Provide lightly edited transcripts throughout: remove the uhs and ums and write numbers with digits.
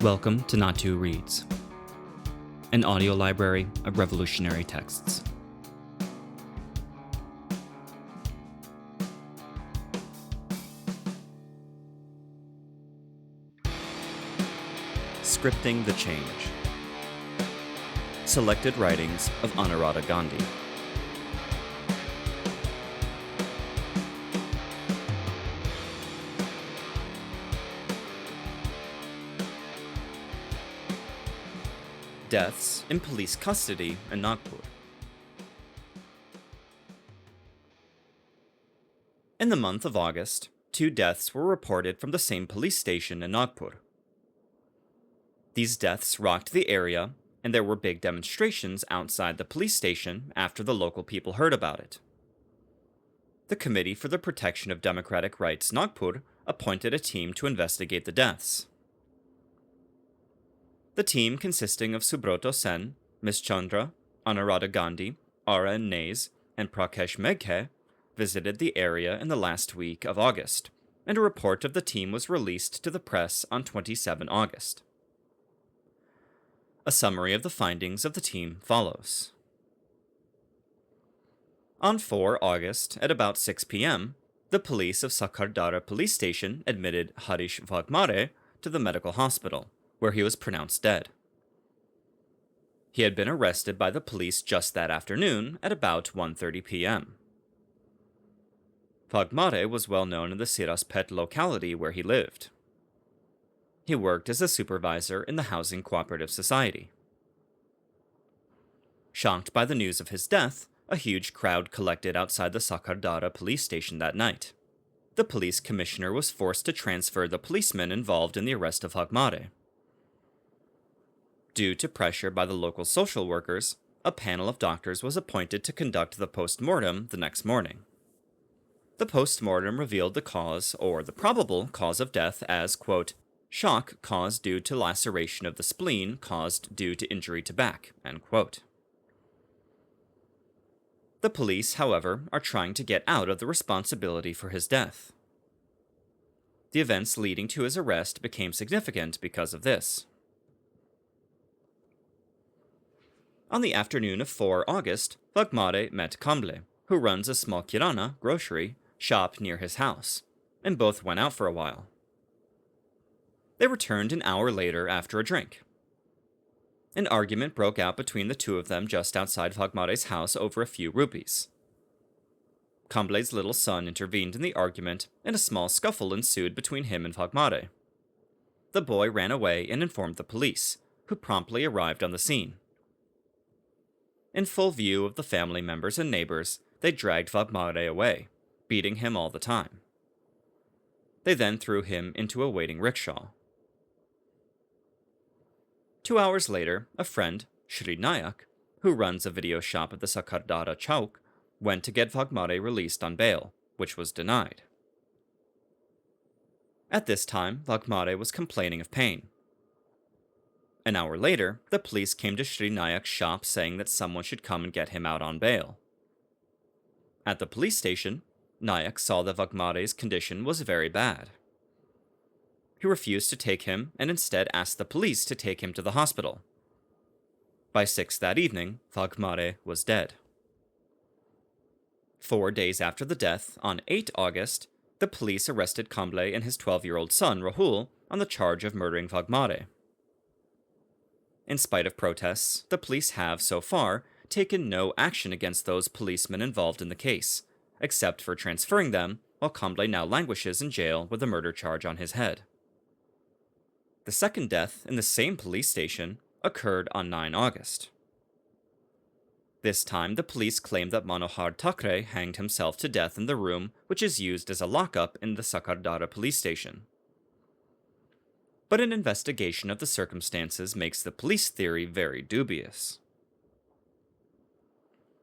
Welcome to Natu Reads, an audio library of revolutionary texts. Scripting the Change. Selected writings of Anuradha Ghandy. Deaths in police custody in Nagpur. In the month of August, 2 deaths were reported from the same police station in Nagpur. These deaths rocked the area, and there were big demonstrations outside the police station after the local people heard about it. The Committee for the Protection of Democratic Rights Nagpur appointed a team to investigate the deaths. The team, consisting of Subroto Sen, Ms. Chandra, Anuradha Ghandy, R.N. Nays, and Prakesh Meghe, visited the area in the last week of August, and a report of the team was released to the press on 27 August. A summary of the findings of the team follows. On 4 August, at about 6 p.m., the police of Sakardara police station admitted Harish Vagmare to the medical hospital, where he was pronounced dead. He had been arrested by the police just that afternoon at about 1:30 p.m. Vagmare was well known in the Siraspet locality where he lived. He worked as a supervisor in the Housing Cooperative Society. Shocked by the news of his death, a huge crowd collected outside the Sakardara police station that night. The police commissioner was forced to transfer the policemen involved in the arrest of Vagmare. Due to pressure by the local social workers, a panel of doctors was appointed to conduct the post-mortem the next morning. The post-mortem revealed the cause, or the probable cause of death, as, quote, shock caused due to laceration of the spleen caused due to injury to back, end quote. The police, however, are trying to get out of the responsibility for his death. The events leading to his arrest became significant because of this. On the afternoon of 4 August, Vagmare met Kamble, who runs a small kirana grocery shop near his house, and both went out for a while. They returned an hour later after a drink. An argument broke out between the two of them just outside Vagmare's house over a few rupees. Kamble's little son intervened in the argument, and a small scuffle ensued between him and Vagmare. The boy ran away and informed the police, who promptly arrived on the scene. In full view of the family members and neighbors, they dragged Vagmare away, beating him all the time. They then threw him into a waiting rickshaw. 2 hours later, a friend, Shri Nayak, who runs a video shop at the Sakardara Chowk, went to get Vagmare released on bail, which was denied. At this time, Vagmare was complaining of pain. An hour later, the police came to Shri Nayak's shop saying that someone should come and get him out on bail. At the police station, Nayak saw that Vagmare's condition was very bad. He refused to take him and instead asked the police to take him to the hospital. By 6 that evening, Vagmare was dead. 4 days after the death, on 8 August, the police arrested Kamble and his 12-year-old son, Rahul, on the charge of murdering Vagmare. In spite of protests, the police have, so far, taken no action against those policemen involved in the case, except for transferring them, while Kamble now languishes in jail with a murder charge on his head. The second death in the same police station occurred on 9 August. This time, the police claimed that Manohar Thakre hanged himself to death in the room which is used as a lockup in the Sakardara police station. But an investigation of the circumstances makes the police theory very dubious.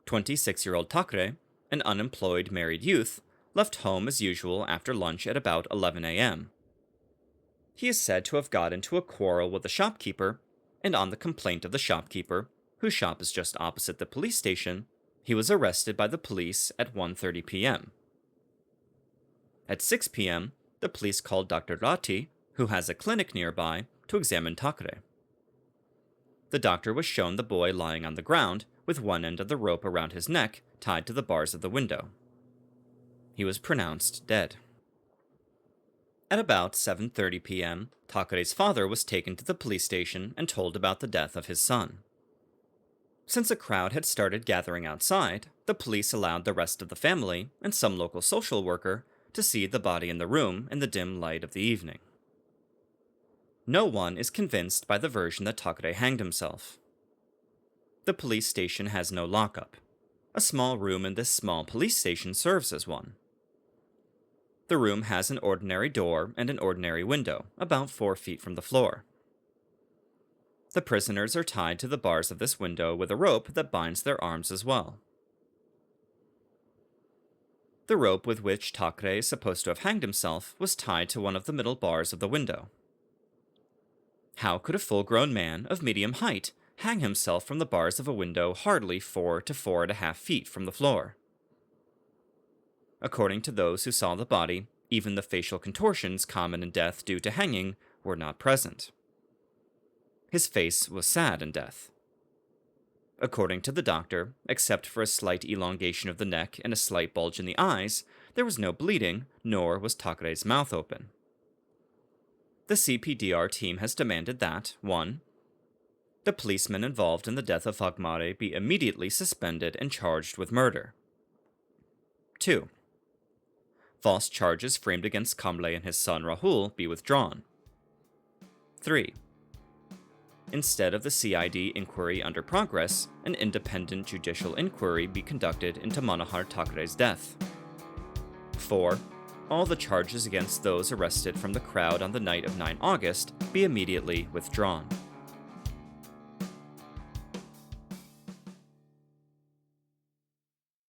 26-year-old Thakre, an unemployed married youth, left home as usual after lunch at about 11 a.m. He is said to have got into a quarrel with the shopkeeper, and on the complaint of the shopkeeper, whose shop is just opposite the police station, he was arrested by the police at 1:30 p.m. At 6 p.m., the police called Dr. Rati, who has a clinic nearby, to examine Takare. The doctor was shown the boy lying on the ground with one end of the rope around his neck tied to the bars of the window. He was pronounced dead. At about 7:30 p.m., Takare's father was taken to the police station and told about the death of his son. Since a crowd had started gathering outside, the police allowed the rest of the family and some local social worker to see the body in the room in the dim light of the evening. No one is convinced by the version that Takare hanged himself. The police station has no lockup. A small room in this small police station serves as one. The room has an ordinary door and an ordinary window, about 4 feet from the floor. The prisoners are tied to the bars of this window with a rope that binds their arms as well. The rope with which Takare is supposed to have hanged himself was tied to one of the middle bars of the window. How could a full-grown man of medium height hang himself from the bars of a window hardly 4 to 4.5 feet from the floor? According to those who saw the body, even the facial contortions common in death due to hanging were not present. His face was sad in death. According to the doctor, except for a slight elongation of the neck and a slight bulge in the eyes, there was no bleeding, nor was Takare's mouth open. The CPDR team has demanded that 1. The policeman involved in the death of Hagmare be immediately suspended and charged with murder. 2. False charges framed against Kamble and his son Rahul be withdrawn. 3. Instead of the CID inquiry under progress, an independent judicial inquiry be conducted into Manohar Takare's death. 4. All the charges against those arrested from the crowd on the night of 9 August be immediately withdrawn.